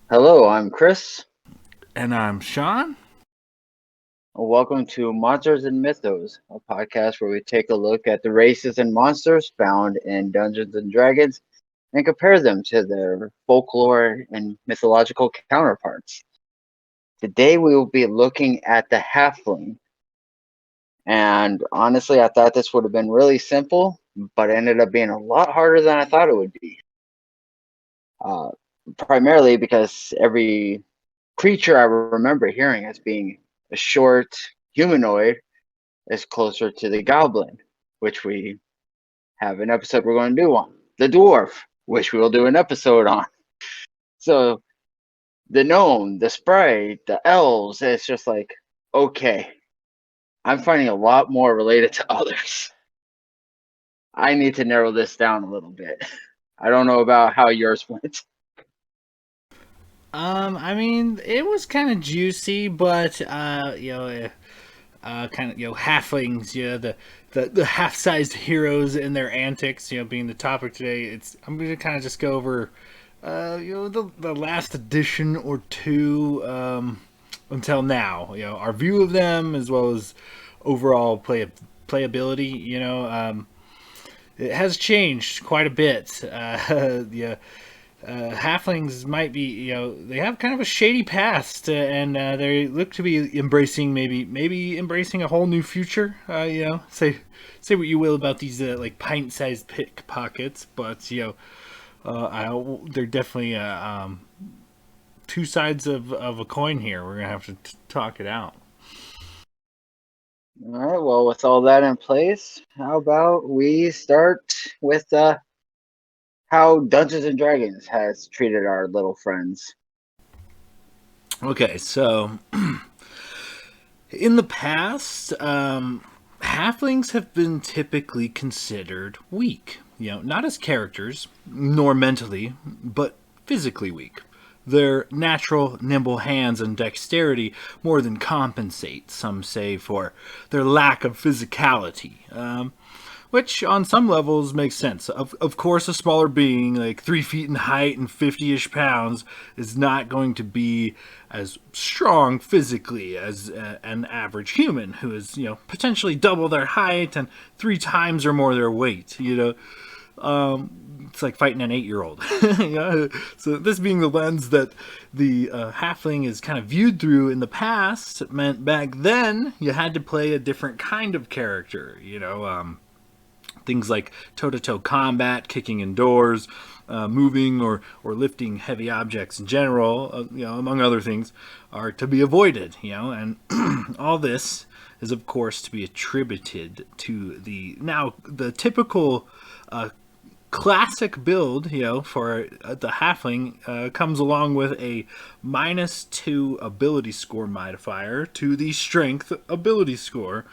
Hello, I'm Chris. And I'm Sean. Welcome to Monsters and Mythos, a podcast where we take a look at the races and monsters found in Dungeons and Dragons and compare them to their folklore and mythological counterparts. Today we will be looking at the Halfling, and honestly, I thought this would have been really simple, but it ended up being a lot harder than I thought it would be. Uh, Primarily because every creature I remember hearing as being a short humanoid is closer to the goblin, which we have an episode we're going to do on. The dwarf, which we will do an episode on. So the gnome, the sprite, the elves, it's just like, okay, I'm finding a lot more related to others. I need to narrow this down a little bit. I don't know about how yours went. It was kind of juicy, but kind of halflings, the half-sized heroes and their antics, being the topic today. I'm gonna kind of just go over, the last edition or two, until now. Our view of them as well as overall playability. It has changed quite a bit. Yeah, halflings might be, they have kind of a shady past, and they look to be embracing maybe embracing a whole new future. Say what you will about these like pint-sized pickpockets, but they're definitely two sides of a coin here. We're gonna have to talk it out. All right, well, with all that in place, how about we start with how Dungeons and Dragons has treated our little friends? Okay, so in the past, halflings have been typically considered weak. Not as characters, nor mentally, but physically weak. Their natural, nimble hands and dexterity more than compensate, some say, for their lack of physicality. Which on some levels makes sense. Of course, a smaller being, like 3 feet in height and 50-ish pounds, is not going to be as strong physically as an average human who is, potentially double their height and 3 times or more their weight. It's like fighting an 8-year-old. So this being the lens that the halfling is kind of viewed through in the past, it meant back then you had to play a different kind of character. Things like toe-to-toe combat, kicking indoors, moving or lifting heavy objects in general, among other things, are to be avoided. And all this is, of course, to be attributed to the typical classic build, for the halfling comes along with a -2 ability score modifier to the strength ability score.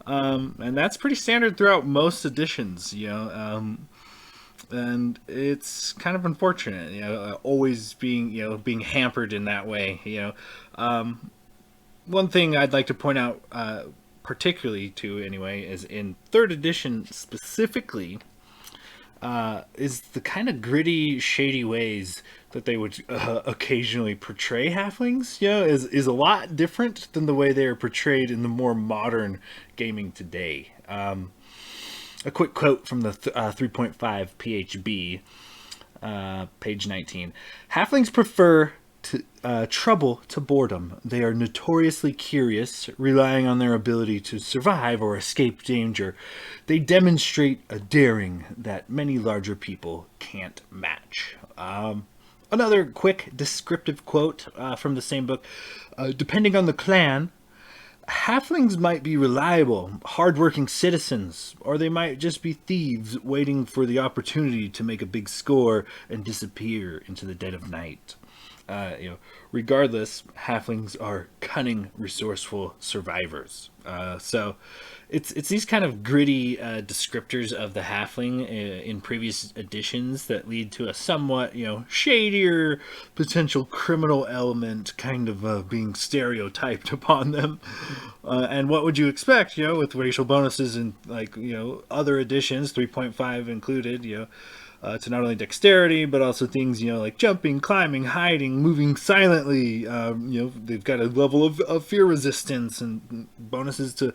And that's pretty standard throughout most editions, and it's kind of unfortunate, always being hampered in that way. One thing I'd like to point out, particularly to anyway, is in third edition specifically, is the kind of gritty, shady ways that they would occasionally portray halflings. Is a lot different than the way they are portrayed in the more modern gaming today. A quick quote from the 3.5 PHB, page 19. Halflings prefer trouble to boredom. They are notoriously curious, relying on their ability to survive or escape danger. They demonstrate a daring that many larger people can't match. Another quick descriptive quote from the same book. Depending on the clan, halflings might be reliable, hardworking citizens, or they might just be thieves waiting for the opportunity to make a big score and disappear into the dead of night. Regardless, halflings are cunning, resourceful survivors. So it's these kind of gritty descriptors of the halfling in previous editions that lead to a somewhat shadier potential criminal element kind of being stereotyped upon them. And what would you expect, with racial bonuses and like other editions, 3.5 included, to not only dexterity but also things like jumping, climbing, hiding, moving silently. They've got a level of fear resistance and bonuses to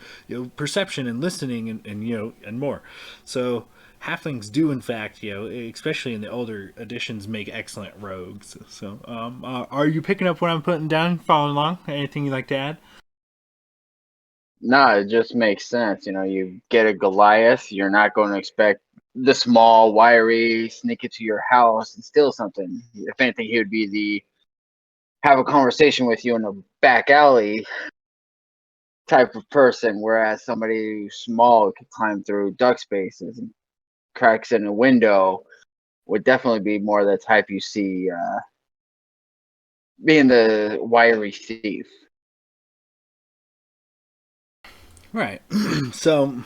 perception and listening and more. So halflings do in fact, especially in the older editions, make excellent rogues. So are you picking up what I'm putting down, following along? Anything you'd like to add? No, it just makes sense. You get a Goliath, you're not going to expect the small, wiry, sneak into your house and steal something. If anything, he would be the have a conversation with you in a back alley type of person, whereas somebody who's small could climb through duck spaces and cracks in a window would definitely be more the type you see being the wiry thief. Right. so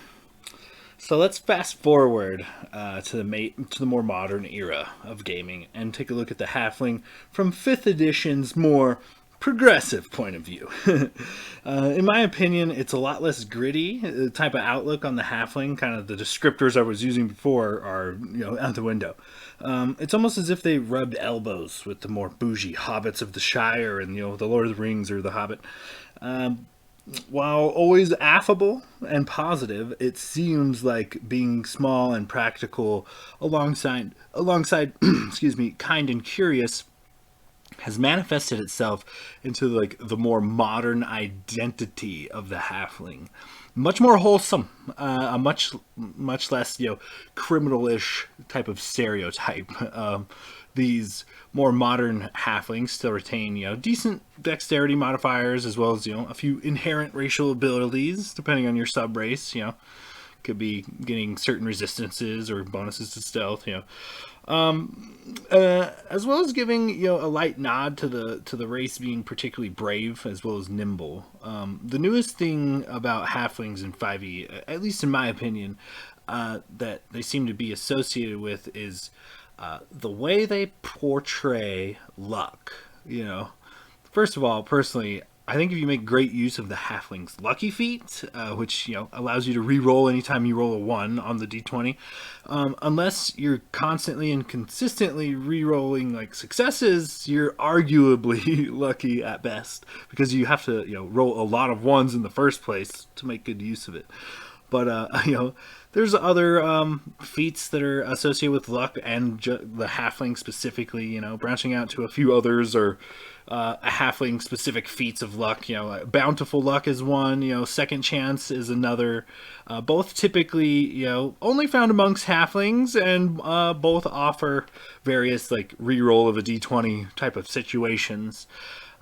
So let's fast forward to the more modern era of gaming and take a look at the halfling from fifth edition's more progressive point of view. In my opinion, it's a lot less gritty. The type of outlook on the halfling, kind of the descriptors I was using before, are out the window. It's almost as if they rubbed elbows with the more bougie hobbits of the Shire and the Lord of the Rings or the Hobbit. While always affable and positive, it seems like being small and practical alongside excuse me, kind and curious has manifested itself into like the more modern identity of the halfling. Much more wholesome, a much less criminal-ish type of stereotype. These more modern halflings still retain decent dexterity modifiers as well as a few inherent racial abilities depending on your sub race. Could be getting certain resistances or bonuses to stealth. As well as giving a light nod to the race being particularly brave as well as nimble. The newest thing about halflings in 5e, at least in my opinion, that they seem to be associated with is the way they portray luck. First of all, personally, I think if you make great use of the halfling's lucky feat, which allows you to re-roll anytime you roll a 1 on the d20, unless you're constantly and consistently re-rolling like successes, you're arguably lucky at best because you have to roll a lot of 1s in the first place to make good use of it. But there's other feats that are associated with luck and the halfling specifically. Branching out to a few others or a halfling specific feats of luck. Bountiful luck is one. Second chance is another. Both typically only found amongst halflings, and both offer various like reroll of a d20 type of situations.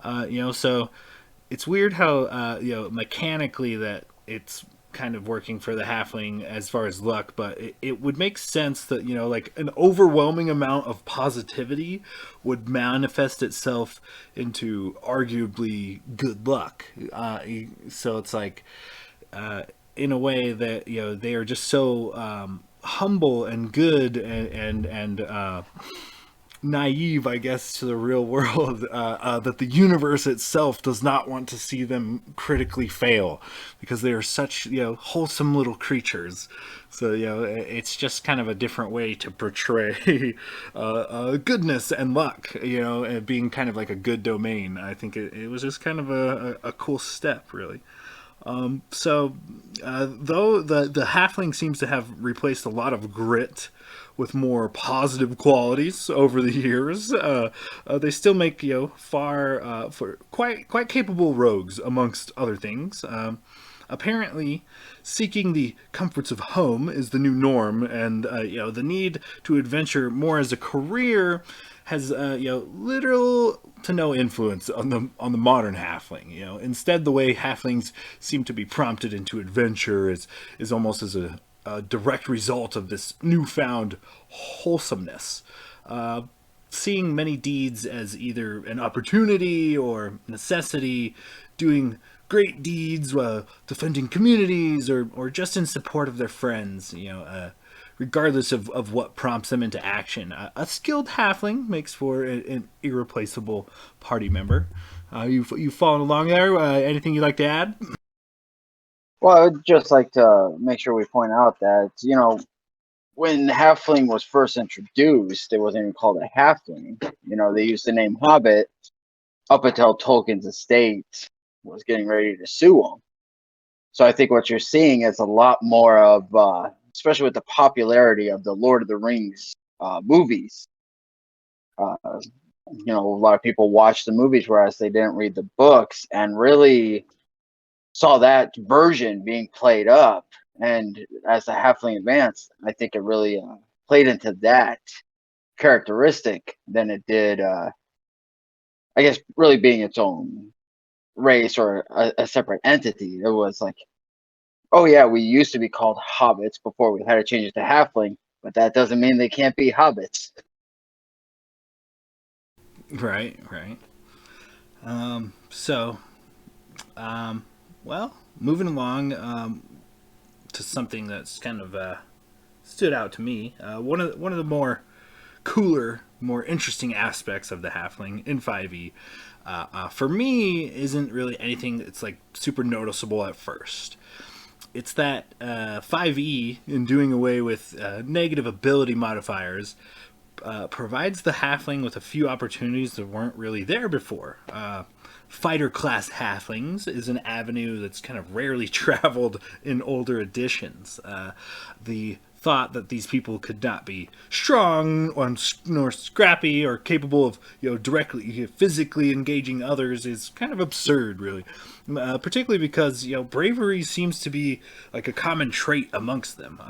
So it's weird how mechanically that it's kind of working for the halfling as far as luck, but it would make sense that like an overwhelming amount of positivity would manifest itself into arguably good luck. So it's like in a way that they are just so humble and good and naive, I guess, to the real world, that the universe itself does not want to see them critically fail because they are such, wholesome little creatures. So, it's just kind of a different way to portray goodness and luck, and being kind of like a good domain. I think it was just kind of a cool step, really. Though the halfling seems to have replaced a lot of grit with more positive qualities over the years, they still make far for quite capable rogues amongst other things. Apparently, seeking the comforts of home is the new norm, and the need to adventure more as a career has little to no influence on the modern halfling. Instead, the way halflings seem to be prompted into adventure is almost as a direct result of this newfound wholesomeness. Seeing many deeds as either an opportunity or necessity, doing great deeds, defending communities, or just in support of their friends. Regardless of what prompts them into action. A skilled halfling makes for an irreplaceable party member. You following along there? Anything you'd like to add? Well, I'd just like to make sure we point out that, when Halfling was first introduced, it wasn't even called a Halfling. They used the name Hobbit up until Tolkien's estate was getting ready to sue him. So I think what you're seeing is a lot more of, especially with the popularity of the Lord of the Rings movies. Uh, a lot of people watch the movies, whereas they didn't read the books, and really saw that version being played up. And as the Halfling advanced, I think it really played into that characteristic than it did, I guess, really being its own race or a separate entity. It was like, oh yeah, we used to be called hobbits before we had to change it to halfling, but that doesn't mean they can't be hobbits. Right, right. So, well, moving along to something that's kind of stood out to me. One of the more cooler, more interesting aspects of the halfling in 5e, for me, isn't really anything that's like super noticeable at first. It's that 5e, in doing away with negative ability modifiers, provides the halfling with a few opportunities that weren't really there before. Fighter class halflings is an avenue that's kind of rarely traveled in older editions. The thought that these people could not be strong or nor scrappy or capable of directly physically engaging others is kind of absurd, really. Particularly because bravery seems to be like a common trait amongst them.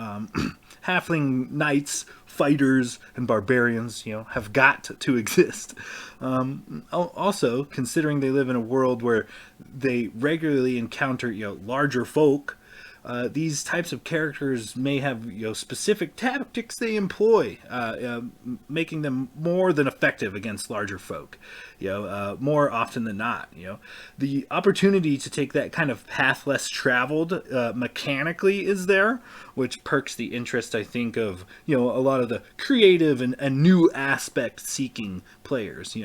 Halfling knights, fighters, and barbarians, have got to exist. Also, considering they live in a world where they regularly encounter larger folk, these types of characters may have specific tactics they employ, making them more than effective against larger folk. More often than not. The opportunity to take that kind of path less traveled mechanically is there, which perks the interest, I think, of a lot of the creative and new aspect seeking players.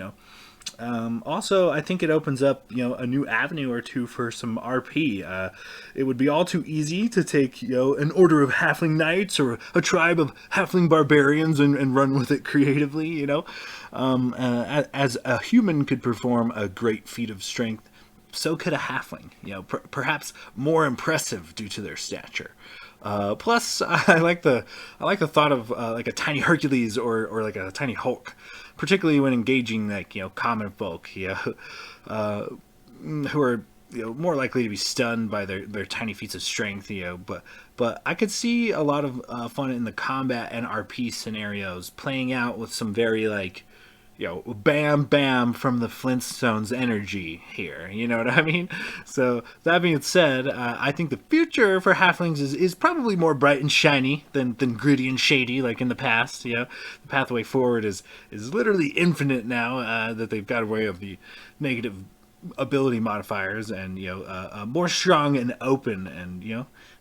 Also, I think it opens up, a new avenue or two for some RP. It would be all too easy to take, an order of halfling knights or a tribe of halfling barbarians and run with it creatively. As a human could perform a great feat of strength, so could a halfling. Perhaps more impressive due to their stature. Plus, I like the thought of like a tiny Hercules or like a tiny Hulk, particularly when engaging like common folk, who are more likely to be stunned by their tiny feats of strength. But I could see a lot of fun in the combat and RP scenarios playing out with some very like bam bam from the Flintstones energy here. You know what I mean? So that being said, I think the future for halflings is probably more bright and shiny than gritty and shady like in the past. The pathway forward is literally infinite now that they've got away of the negative ability modifiers and more strong and open and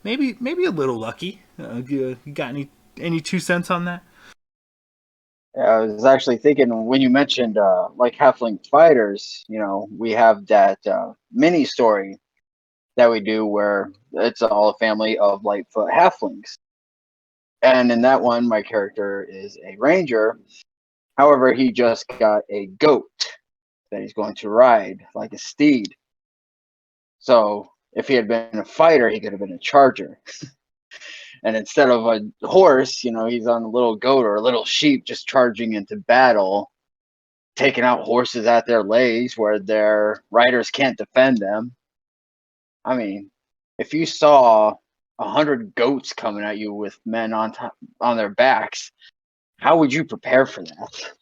maybe a little lucky. You got any 2 cents on that? I was actually thinking when you mentioned like halfling fighters, we have that mini story that we do where it's all a family of Lightfoot halflings. And in that one, my character is a ranger. However, he just got a goat that he's going to ride like a steed. So if he had been a fighter, he could have been a charger. And instead of a horse, he's on a little goat or a little sheep just charging into battle, taking out horses at their legs where their riders can't defend them. I mean, if you saw 100 goats coming at you with men on top on their backs, how would you prepare for that?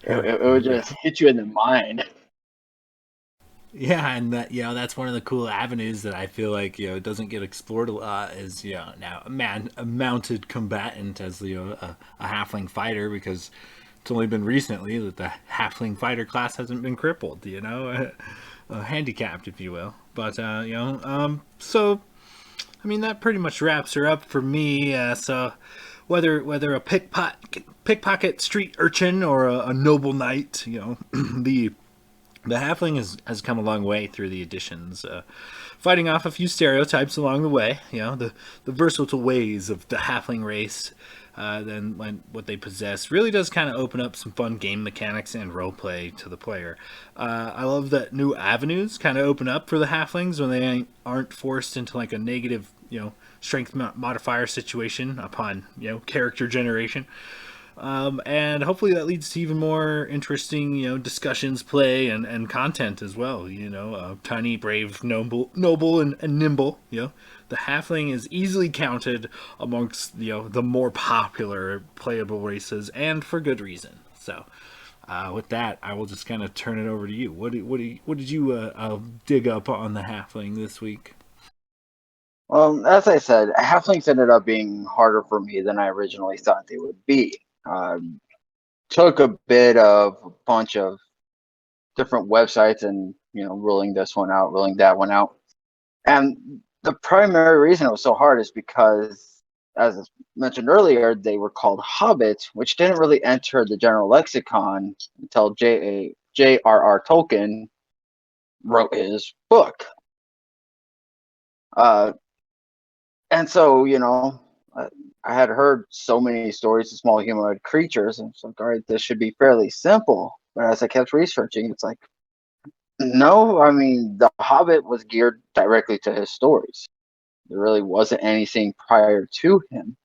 It would just hit you in the mind. Yeah, and that's one of the cool avenues that I feel like it doesn't get explored a lot is now a mounted combatant as a halfling fighter, because it's only been recently that the halfling fighter class hasn't been crippled. handicapped, if you will. But so I mean that pretty much wraps her up for me. So whether a pickpocket street urchin or a noble knight, the halfling has come a long way through the editions, fighting off a few stereotypes along the way. The versatile ways of the halfling race, then what they possess really does kind of open up some fun game mechanics and roleplay to the player. I love that new avenues kind of open up for the halflings when they aren't forced into like a negative, strength modifier situation upon character generation. And hopefully that leads to even more interesting, discussions, play, and content as well. Tiny, brave, noble, and nimble. The halfling is easily counted amongst the more popular playable races, and for good reason. So, with that, I will just kind of turn it over to you. What did you dig up on the halfling this week? Well, as I said, halflings ended up being harder for me than I originally thought they would be. Took a bit of a bunch of different websites and ruling this one out, ruling that one out. And the primary reason it was so hard is because, as mentioned earlier, they were called hobbits, which didn't really enter the general lexicon until J.R.R. Tolkien wrote his book. Uh, and so, I had heard so many stories of small humanoid creatures, and so, all right, this should be fairly simple. But as I kept researching, it's like, no, I mean, The Hobbit was geared directly to his stories. There really wasn't anything prior to him.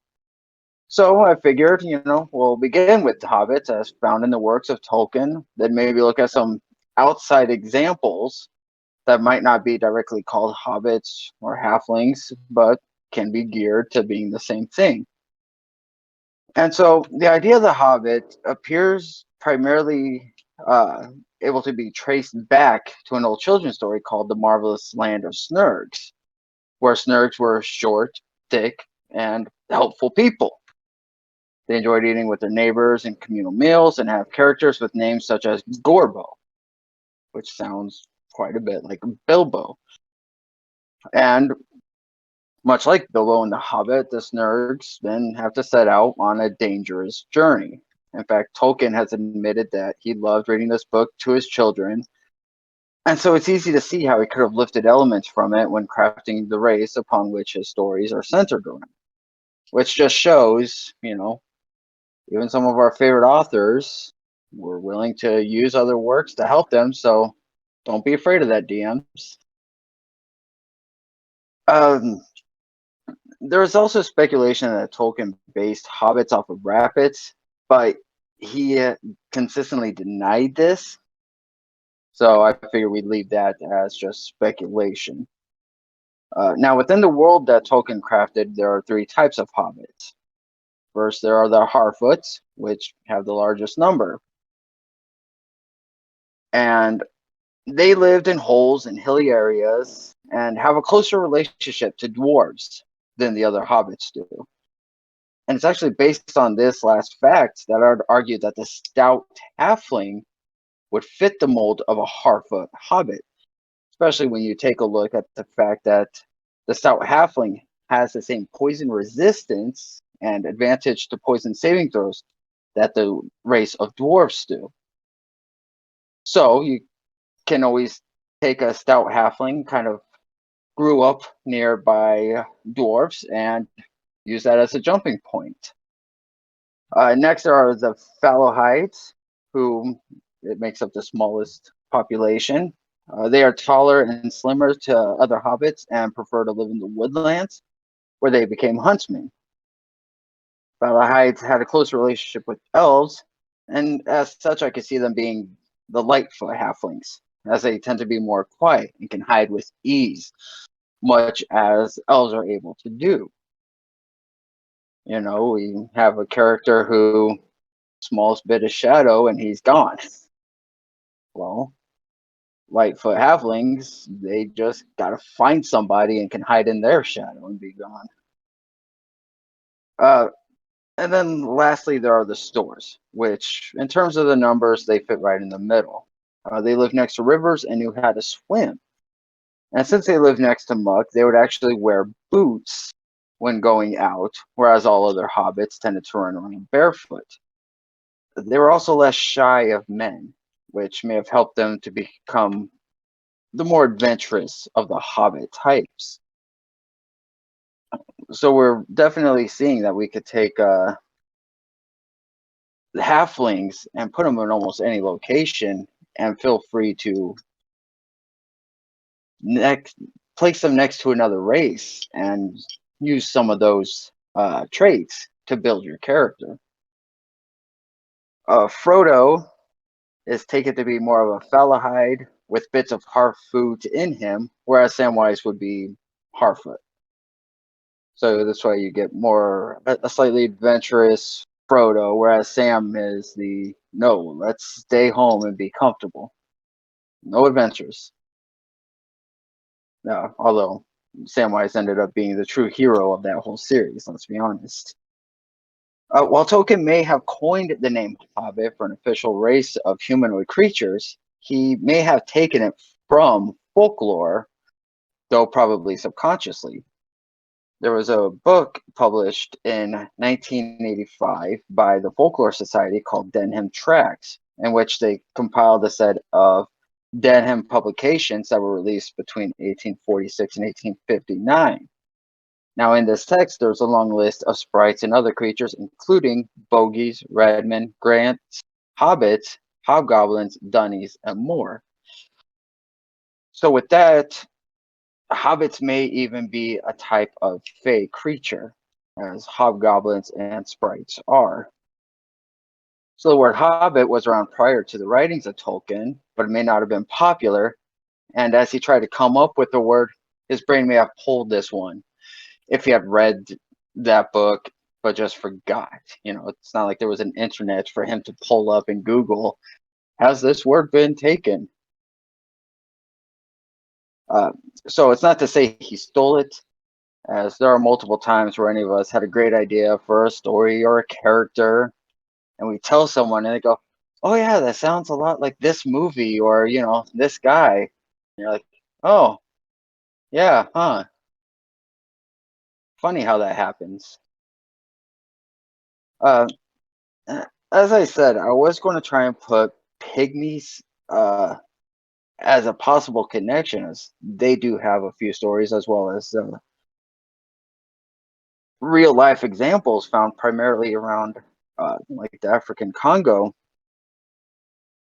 So I figured, we'll begin with the hobbits as found in the works of Tolkien, then maybe look at some outside examples that might not be directly called hobbits or halflings, but can be geared to being the same thing. And so the idea of the hobbit appears primarily able to be traced back to an old children's story called The Marvelous Land of Snurgs, where Snurgs were short, thick, and helpful people. They enjoyed eating with their neighbors in communal meals and have characters with names such as Gorbo, which sounds quite a bit like Bilbo. And much like Bilbo and the Hobbit, the Snurgs then have to set out on a dangerous journey. In fact, Tolkien has admitted that he loved reading this book to his children, and so it's easy to see how he could have lifted elements from it when crafting the race upon which his stories are centered around. Which just shows, even some of our favorite authors were willing to use other works to help them, so don't be afraid of that, DMs. Um, there is also speculation that Tolkien based hobbits off of rabbits, but he consistently denied this, so I figure we'd leave that as just speculation. Now, within the world that Tolkien crafted, there are three types of hobbits. First, there are the Harfoots, which have the largest number. And they lived in holes in hilly areas and have a closer relationship to dwarves than the other hobbits do. And it's actually based on this last fact that I would argue that the stout halfling would fit the mold of a Harfoot hobbit, especially when you take a look at the fact that the stout halfling has the same poison resistance and advantage to poison saving throws that the race of dwarves do. So you can always take a stout halfling, kind of grew up nearby dwarves, and use that as a jumping point. Next are the Fallowhides, who it makes up the smallest population. They are taller and slimmer to other hobbits and prefer to live in the woodlands, where they became huntsmen. Fallowhides had a close relationship with elves, and as such, I could see them being the Lightfoot halflings, as they tend to be more quiet and can hide with ease, much as elves are able to do. We have a character who smallest bit of shadow and he's gone. Well, Lightfoot halflings, they just gotta find somebody and can hide in their shadow and be gone. Uh, and then lastly, there are the stores, which in terms of the numbers, they fit right in the middle. They lived next to rivers and knew how to swim. And since they lived next to muck, they would actually wear boots when going out, whereas all other hobbits tended to run around barefoot. They were also less shy of men, which may have helped them to become the more adventurous of the hobbit types. So we're definitely seeing that we could take the halflings and put them in almost any location and feel free to next place them next to another race and use some of those traits to build your character. Frodo is taken to be more of a Fellahide with bits of Harfoot in him, whereas Samwise would be Harfoot. So this way you get more a slightly adventurous Frodo, whereas Sam is the no, let's stay home and be comfortable. No adventures. Although Samwise ended up being the true hero of that whole series, let's be honest. While Tolkien may have coined the name Hobbit for an official race of humanoid creatures, he may have taken it from folklore, though probably subconsciously. There was a book published in 1985 by the Folklore Society called Denham Tracts, in which they compiled a set of Denham publications that were released between 1846 and 1859. Now, in this text, there's a long list of sprites and other creatures, including bogies, redmen, grants, hobbits, hobgoblins, dunnies, and more. So, with that, hobbits may even be a type of fey creature, as hobgoblins and sprites are. So, the word hobbit was around prior to the writings of Tolkien, but it may not have been popular. And as he tried to come up with the word, his brain may have pulled this one if he had read that book but just forgot. It's not like there was an internet for him to pull up and Google, has this word been taken? So it's not to say he stole it, as there are multiple times where any of us had a great idea for a story or a character, and we tell someone and they go, oh yeah, that sounds a lot like this movie or, this guy. And you're like, oh, yeah, huh. Funny how that happens. Uh, as I said, I was going to try and put pygmies as a possible connection, as they do have a few stories as well as real life examples found primarily around like the African Congo.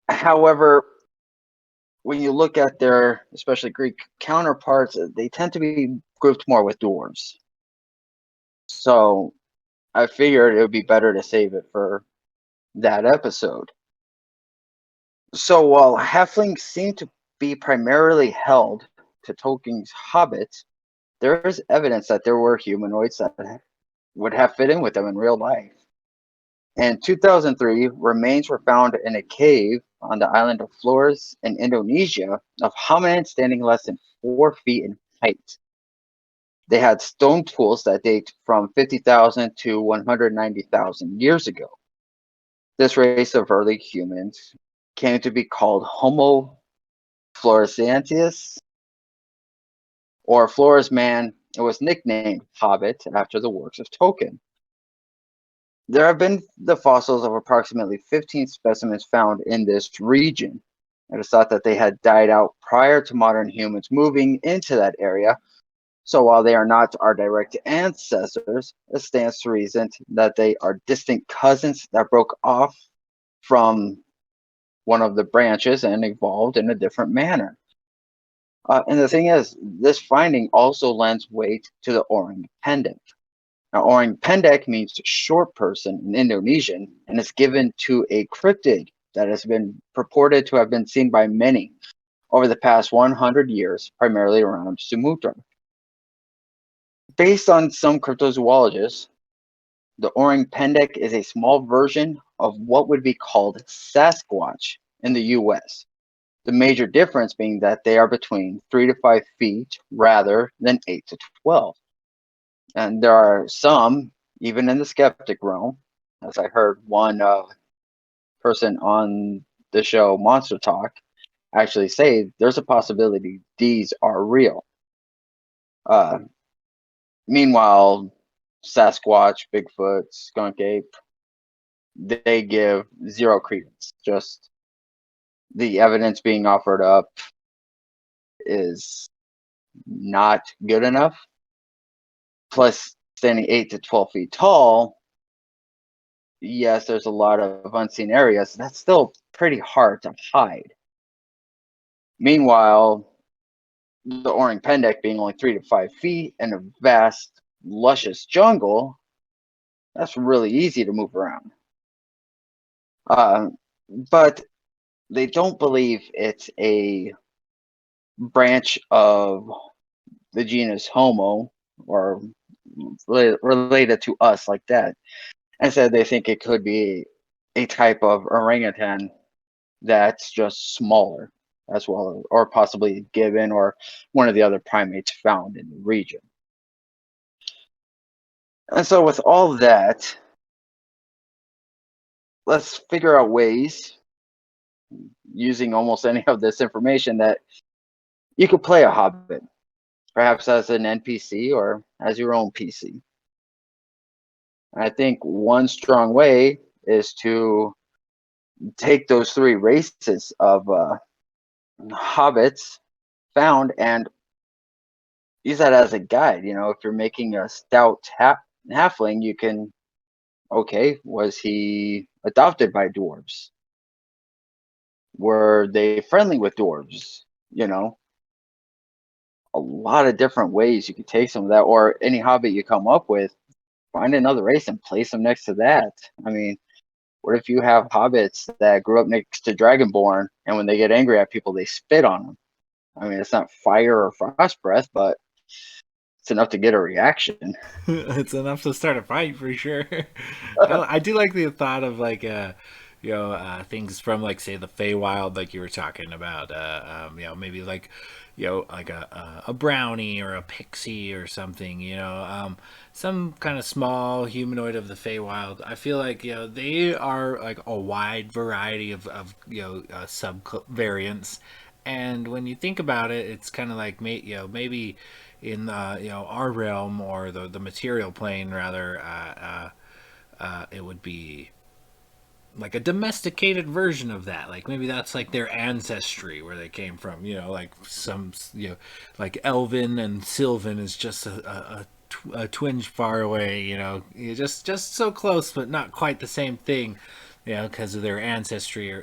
However, when you look at their, especially Greek counterparts, they tend to be grouped more with dwarves. So I figured it would be better to save it for that episode. So while halflings seem to be primarily held to Tolkien's hobbits, there is evidence that there were humanoids that would have fit in with them in real life. In 2003, remains were found in a cave on the island of Flores in Indonesia of hominids standing less than 4 feet in height. They had stone tools that date from 50,000 to 190,000 years ago. This race of early humans came to be called Homo floresiensis, or Flores man. It was nicknamed Hobbit after the works of Tolkien. There have been the fossils of approximately 15 specimens found in this region. It is thought that they had died out prior to modern humans moving into that area. So while they are not our direct ancestors, it stands to reason that they are distant cousins that broke off from one of the branches and evolved in a different manner. And the thing is, this finding also lends weight to the Orang Pendek. Now, Orang Pendek means short person in Indonesian and is given to a cryptid that has been purported to have been seen by many over the past 100 years, primarily around Sumatra. Based on some cryptozoologists, the Orang Pendek is a small version of what would be called Sasquatch in the US. The major difference being that they are between 3 to 5 feet rather than 8 to 12. And there are some, even in the skeptic realm, as I heard one person on the show Monster Talk actually say there's a possibility these are real. Uh, Meanwhile, Sasquatch, Bigfoot, Skunk Ape, they give zero credence. Just the evidence being offered up is not good enough. Plus, standing 8 to 12 feet tall, yes, there's a lot of unseen areas. That's still pretty hard to hide. Meanwhile, the Orang Pendek being only 3 to 5 feet in a vast, luscious jungle, that's really easy to move around. Uh, but they don't believe it's a branch of the genus Homo or related to us like that. Instead, they think it could be a type of orangutan that's just smaller as well, or possibly gibbon or one of the other primates found in the region. And so, with all that, let's figure out ways using almost any of this information that you could play a hobbit, perhaps as an NPC or as your own PC. I think one strong way is to take those three races of hobbits found and use that as a guide. You know, if you're making a stout halfling, you can, okay, was he adopted by dwarves? Were they friendly with dwarves? You know, a lot of different ways you could take some of that, or any hobbit you come up with, find another race and place them next to that. I mean, what if you have hobbits that grew up next to Dragonborn, and when they get angry at people, they spit on them? I mean, it's not fire or frost breath, but it's enough to get a reaction. It's enough to start a fight for sure. I do like the thought of like things from like say the Feywild, like you were talking about. Maybe like like a brownie or a pixie or something. Some kind of small humanoid of the Feywild. I feel like they are like a wide variety of sub variants. And when you think about it, it's kind of like maybe in our realm or the material plane rather, it would be like a domesticated version of that. Like maybe that's like their ancestry where they came from. Like some like Elven and Sylvan is just a twinge far away. Just so close, but not quite the same thing. Because of their ancestry, or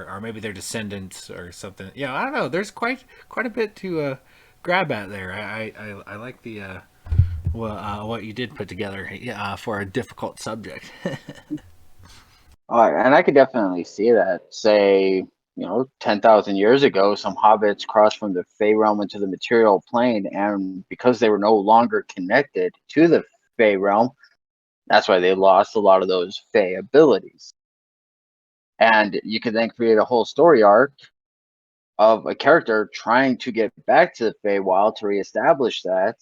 or maybe their descendants, or something. I don't know. There's quite a bit to grab at there. I like the what you did put together for a difficult subject. And I could definitely see that. Say, 10,000 years ago, some hobbits crossed from the Fey realm into the material plane, and because they were no longer connected to the Fey realm, that's why they lost a lot of those Fey abilities. And you could then create a whole story arc of a character trying to get back to the Feywild to reestablish that,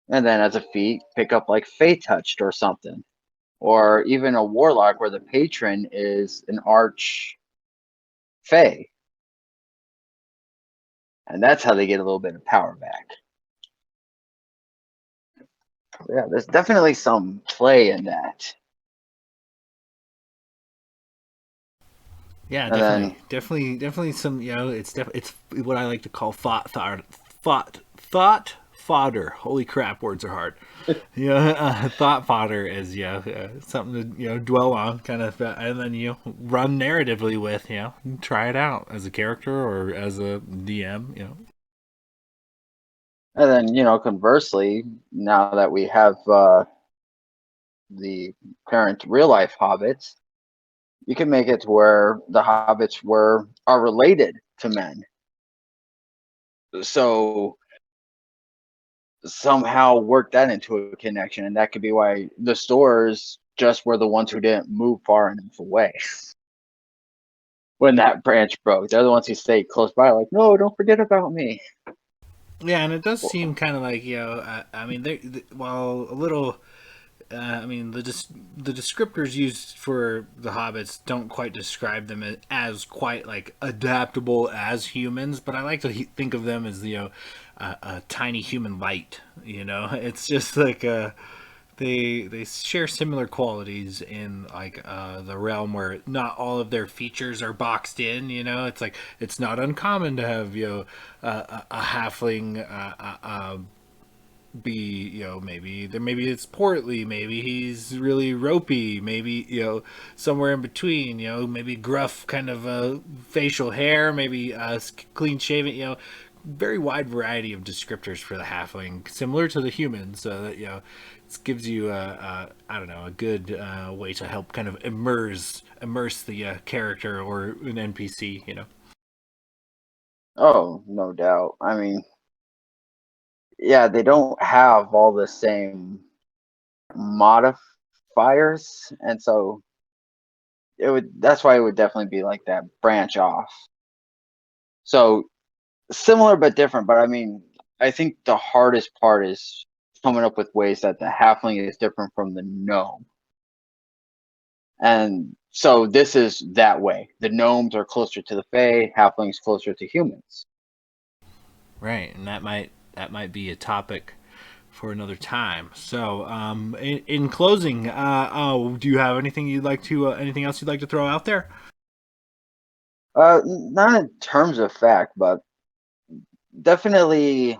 and then as a feat, pick up like Fey Touched or something, or even a warlock where the patron is an arch Fey, and that's how they get a little bit of power back. Yeah, there's definitely some play in that. Yeah, And then, definitely some. It's what I like to call thought fodder. Holy crap, words are hard. Thought fodder is something to dwell on, kind of, and then run narratively with. Try it out as a character or as a DM. conversely, now that we have the current real life hobbits, you can make it to where the hobbits are related to men. So somehow work that into a connection, and that could be why the stores just were the ones who didn't move far enough away when that branch broke. They're the ones who stayed close by, like, no, don't forget about me. Yeah, and it does seem kind of like I mean, while a little I mean, the descriptors used for the hobbits don't quite describe them as quite like adaptable as humans, but I like to think of them as a tiny human light. You know, it's just like they share similar qualities in like the realm where not all of their features are boxed in. You know, it's like it's not uncommon to have a halfling be, maybe it's portly, maybe he's really ropey, maybe somewhere in between, maybe gruff kind of facial hair, maybe clean shaven, very wide variety of descriptors for the halfling, similar to the human, so that it gives you I don't know, a good way to help kind of immerse the character or an NPC. Oh, no doubt. I mean, yeah, they don't have all the same modifiers, and so that's why it would definitely be like that branch off. So similar but different, but I mean, I think the hardest part is coming up with ways that the halfling is different from the gnome. And so this is that way. The gnomes are closer to the fae, halflings closer to humans. Right, and that might be a topic for another time. So, in closing, do you have anything else you'd like to throw out there? Not in terms of fact, but definitely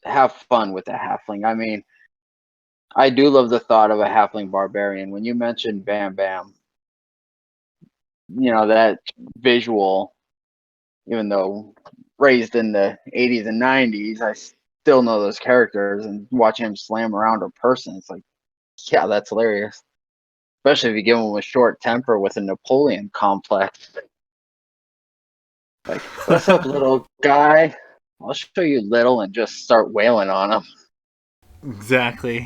have fun with the halfling. I mean, I do love the thought of a halfling barbarian. When you mentioned Bam Bam, that visual, even though raised in the 80s and 90s, I still know those characters, and watching him slam around a person, it's like, yeah, that's hilarious. Especially if you give him a short temper with a Napoleon complex. Like, what's up, little guy? I'll show you little, and just start wailing on him. Exactly.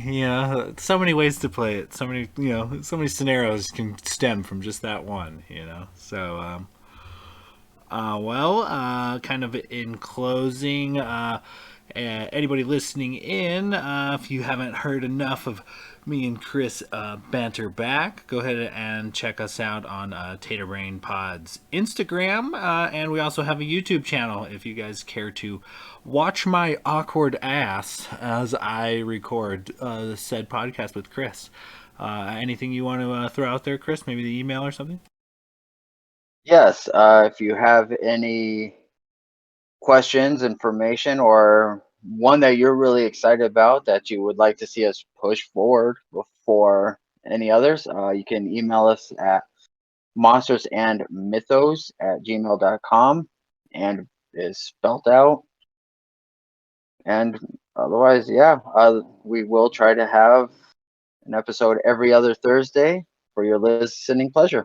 So many ways to play it. So many scenarios can stem from just that one. So, kind of in closing, anybody listening in, if you haven't heard enough of me and Chris banter back, go ahead and check us out on Tater Brain Pod's Instagram. And we also have a YouTube channel if you guys care to watch my awkward ass as I record said podcast with Chris. Anything you want to throw out there, Chris? Maybe the email or something? Yes, if you have any questions, information, or one that you're really excited about that you would like to see us push forward before any others, you can email us at monstersandmythos@gmail.com, and is spelt out. And otherwise, yeah, we will try to have an episode every other Thursday for your listening pleasure.